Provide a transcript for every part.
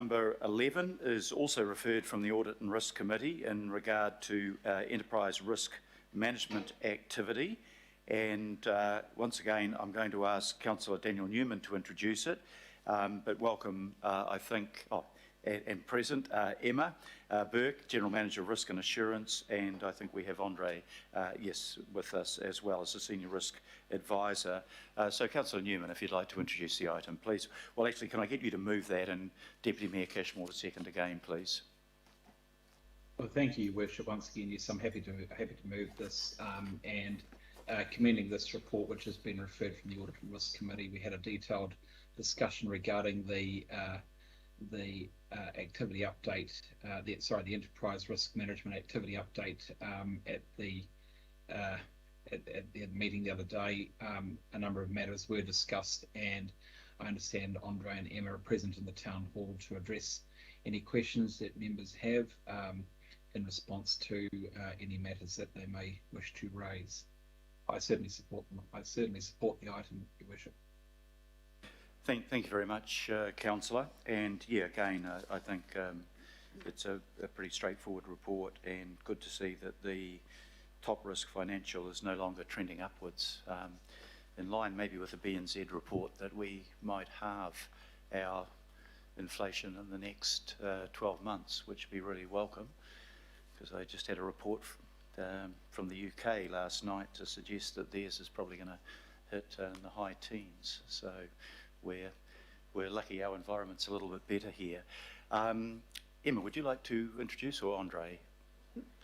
Number 11 is also referred from the Audit and Risk Committee in regard to enterprise risk management activity. And once again, I'm going to ask Councillor Daniel Newman to introduce it. But welcome, I think, and present, Emma Burke, General Manager of Risk and Assurance, and I think we have Andre, yes, with us as well as a Senior Risk Advisor. So Councillor Newman, if you'd like to introduce the item, please. Well, actually, can I get you to move that, and Deputy Mayor Cashmore to second again, please. Well, thank you, Your Worship. Once again, yes, I'm happy to move this and commending this report, which has been referred from the Audit and Risk Committee. We had a detailed discussion regarding the activity update, the enterprise risk management activity update at the meeting the other day. A number of matters were discussed, and I understand Andre and Emma are present in the town hall to address any questions that members have in response to any matters that they may wish to raise. I certainly support them. I certainly support the item, Your Worship. Thank you very much, Councillor. And yeah, again, I think it's a pretty straightforward report, and good to see that the top risk financial is no longer trending upwards, in line maybe with the BNZ report that we might halve our inflation in the next 12 months, which would be really welcome, because I just had a report from the UK last night to suggest that theirs is probably going to hit in the high teens. So we're lucky our environment's a little bit better here. Emma, would you like to introduce, or Andre?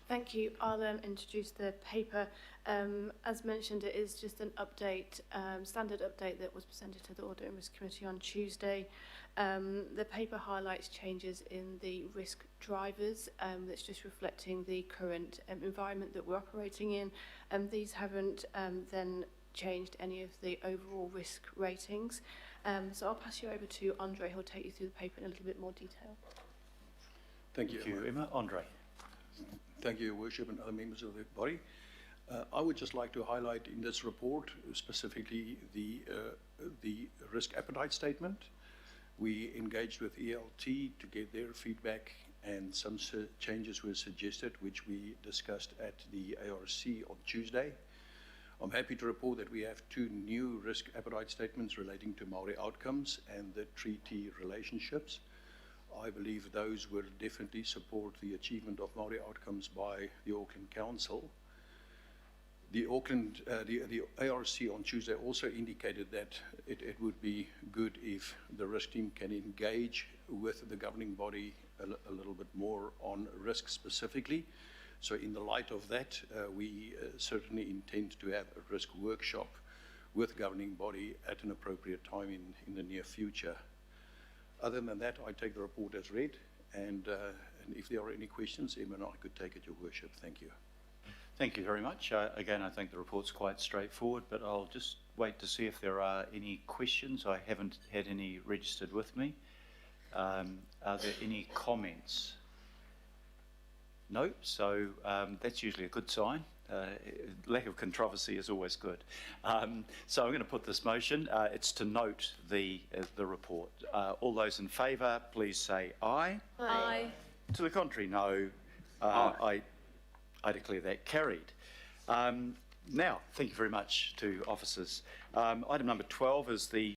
Thank you. I'll introduce the paper. As mentioned, it is just an update, standard update that was presented to the Audit and Risk Committee on Tuesday. The paper highlights changes in the risk drivers. That's just reflecting the current environment that we're operating in. These haven't then changed any of the overall risk ratings. So I'll pass you over to Andre, who'll take you through the paper in a little bit more detail. Thank you, Emma. Andre. Thank you, Your Worship, and other members of the body. I would just like to highlight in this report specifically the risk appetite statement. We engaged with ELT to get their feedback, and some changes were suggested, which we discussed at the ARC on Tuesday. I'm happy to report that we have 2 new risk appetite statements relating to Maori outcomes and the treaty relationships. I believe those will definitely support the achievement of Maori outcomes by the Auckland Council. The ARC on Tuesday also indicated that it would be good if the risk team can engage with the governing body a little bit more on risk specifically. So in the light of that, we certainly intend to have a risk workshop with governing body at an appropriate time in the near future. Other than that, I take the report as read, and if there are any questions, Emma and I could take it, Your Worship. Thank you. Thank you very much. Again, I think the report's quite straightforward, but I'll just wait to see if there are any questions. I haven't had any registered with me. Are there any comments? No, so that's usually a good sign. Lack of controversy is always good. So I'm going to put this motion. It's to note the report. All those in favour, please say aye. Aye. To the contrary, no. I declare that carried. Now, thank you very much to officers. Item number 12 is the